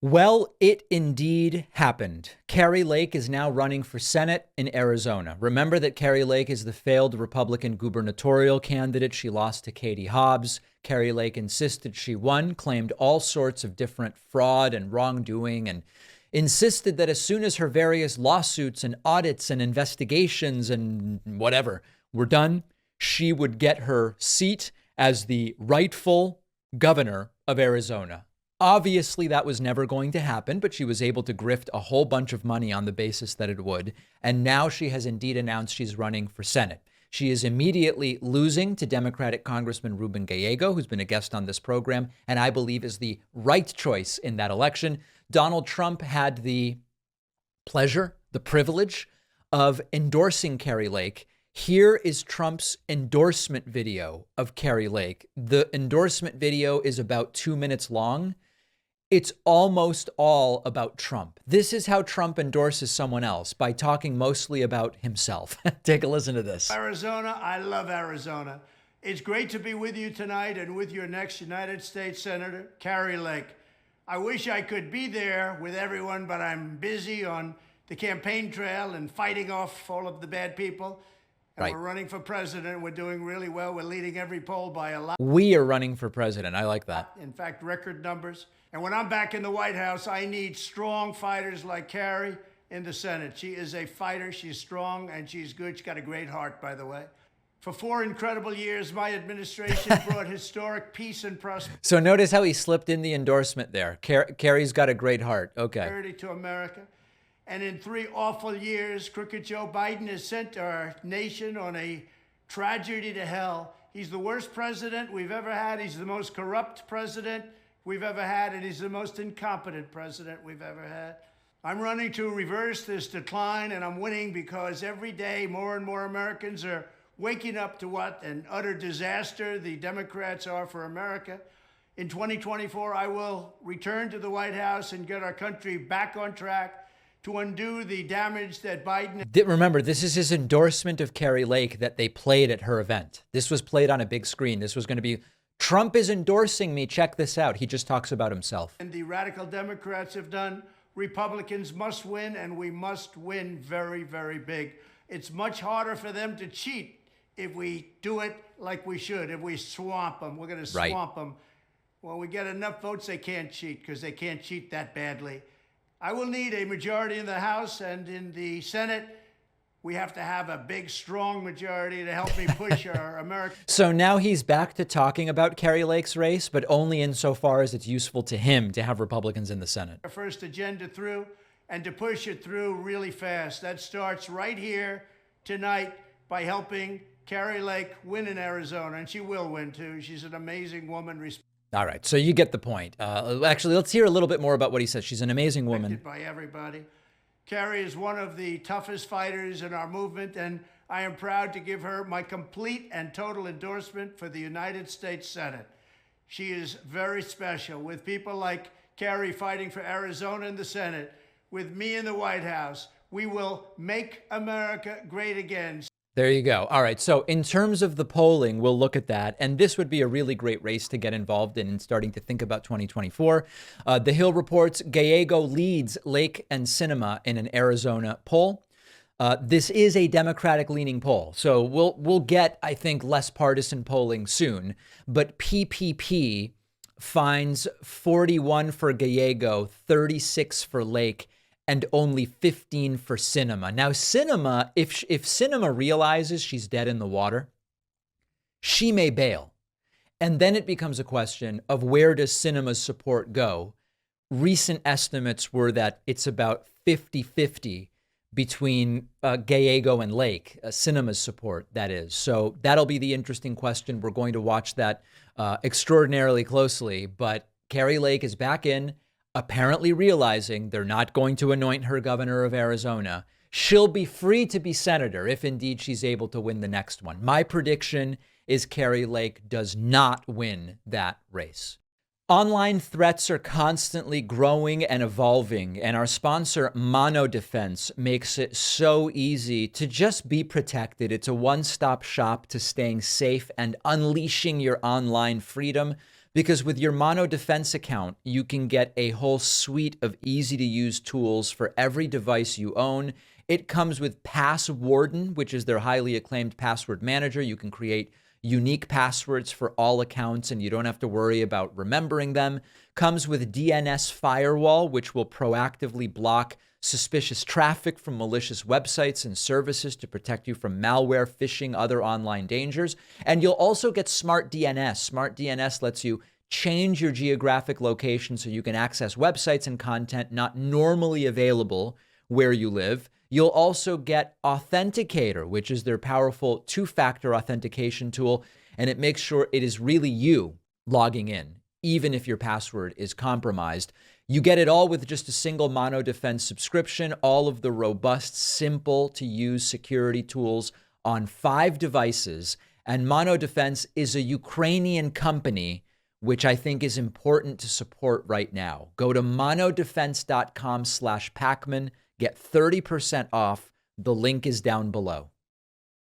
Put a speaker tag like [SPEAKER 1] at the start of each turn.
[SPEAKER 1] Well, it indeed happened. Kari Lake is now running for Senate in Arizona. Remember that Kari Lake is the failed Republican gubernatorial candidate. She lost to Katie Hobbs. Kari Lake insisted she won, claimed all sorts of different fraud and wrongdoing, and insisted that as soon as her various lawsuits and audits and investigations and whatever were done, she would get her seat as the rightful governor of Arizona. Obviously, that was never going to happen, but she was able to grift a whole bunch of money on the basis that it would. And now she has indeed announced she's running for Senate. She is immediately losing to Democratic Congressman Ruben Gallego, who's been a guest on this program, and I believe is the right choice in that election. Donald Trump had the pleasure, the privilege of endorsing Kari Lake. Here is Trump's endorsement video of Kari Lake. The endorsement video is about 2 minutes long. It's almost all about Trump. This is how Trump endorses someone else, by talking mostly about himself. Take a listen to this.
[SPEAKER 2] Arizona, I love Arizona. It's great to be with you tonight and with your next United States Senator, Kari Lake. I wish I could be there with everyone, but I'm busy on the campaign trail and fighting off all of the bad people. And
[SPEAKER 1] Right.
[SPEAKER 2] We're running for president. We're doing really well. We're leading every poll by a lot.
[SPEAKER 1] We are running for president. I like that.
[SPEAKER 2] In fact, record numbers. And when I'm back in the White House, I need strong fighters like Kari in the Senate. She is a fighter. She's strong and she's good. She's got a great heart, by the way. For 4 incredible years, my administration brought historic peace and prosperity
[SPEAKER 1] So notice how he slipped in the endorsement there. Kari's got a great heart. Okay.
[SPEAKER 2] to America. And in 3 awful years, crooked Joe Biden has sent our nation on a tragedy to hell. He's the worst president we've ever had. He's the most corrupt president we've ever had, and he's the most incompetent president we've ever had. I'm running to reverse this decline, and I'm winning because every day more and more Americans are waking up to what an utter disaster the Democrats are for America. In 2024, I will return to the White House and get our country back on track to undo the damage that Biden...
[SPEAKER 1] Remember, this is his endorsement of Kari Lake that they played at her event. This was played on a big screen. This was going to be, Trump is endorsing me. Check this out. He just talks about himself.
[SPEAKER 2] And the radical Democrats have done. Republicans must win, and we must win very, very big. It's much harder for them to cheat if we do it like we should. If we swamp them, we're going to swamp them. When we get enough votes, they can't cheat because they can't cheat that badly. I will need a majority in the House and in the Senate. We have to have a big, strong majority to help me push our American...
[SPEAKER 1] So now he's back to talking about Kari Lake's race, but only insofar as it's useful to him to have Republicans in the Senate.
[SPEAKER 2] Our first agenda through and to push it through really fast. That starts right here tonight by helping Kari Lake win in Arizona, and she will win too. She's an amazing woman.
[SPEAKER 1] All right, so you get the point. Actually, let's hear a little bit more about what he says. She's an amazing woman.
[SPEAKER 2] By everybody. Kari is one of the toughest fighters in our movement, and I am proud to give her my complete and total endorsement for the United States Senate. She is very special. With people like Kari fighting for Arizona in the Senate, with me in the White House, we will make America great again.
[SPEAKER 1] There you go. All right. So in terms of the polling, we'll look at that. And this would be a really great race to get involved in and starting to think about 2024. The Hill reports Gallego leads Lake and Sinema in an Arizona poll. This is a Democratic-leaning poll. So we'll get, I think, less partisan polling soon. But PPP finds 41 for Gallego, 36 for Lake, and only 15 for Sinema. Now, Sinema, if Sinema realizes she's dead in the water, she may bail. And then it becomes a question of where does Sinema's support go? Recent estimates were that it's about 50-50 between Gallego and Lake, Sinema's support, that is. So that'll be the interesting question. We're going to watch that extraordinarily closely. But Kari Lake is back in, apparently realizing they're not going to anoint her governor of Arizona. She'll be free to be senator if indeed she's able to win the next one. My prediction is Kari Lake does not win that race. Online threats are constantly growing and evolving, and our sponsor, Mono Defense, makes it so easy to just be protected. It's a one-stop shop to staying safe and unleashing your online freedom. Because with your Mono Defense account, you can get a whole suite of easy to use tools for every device you own. It comes with Passwarden, which is their highly acclaimed password manager. You can create unique passwords for all accounts and you don't have to worry about remembering them. Comes with DNS Firewall, which will proactively block suspicious traffic from malicious websites and services to protect you from malware, phishing, other online dangers. And you'll also get Smart DNS. Smart DNS lets you change your geographic location so you can access websites and content not normally available where you live. You'll also get Authenticator, which is their powerful two-factor authentication tool, and it makes sure it is really you logging in, even if your password is compromised. You get it all with just a single Mono Defense subscription, all of the robust, simple to use security tools on 5 devices. And Mono Defense is a Ukrainian company, which I think is important to support right now. Go to monodefense.com/Pacman, get 30% off. The link is down below.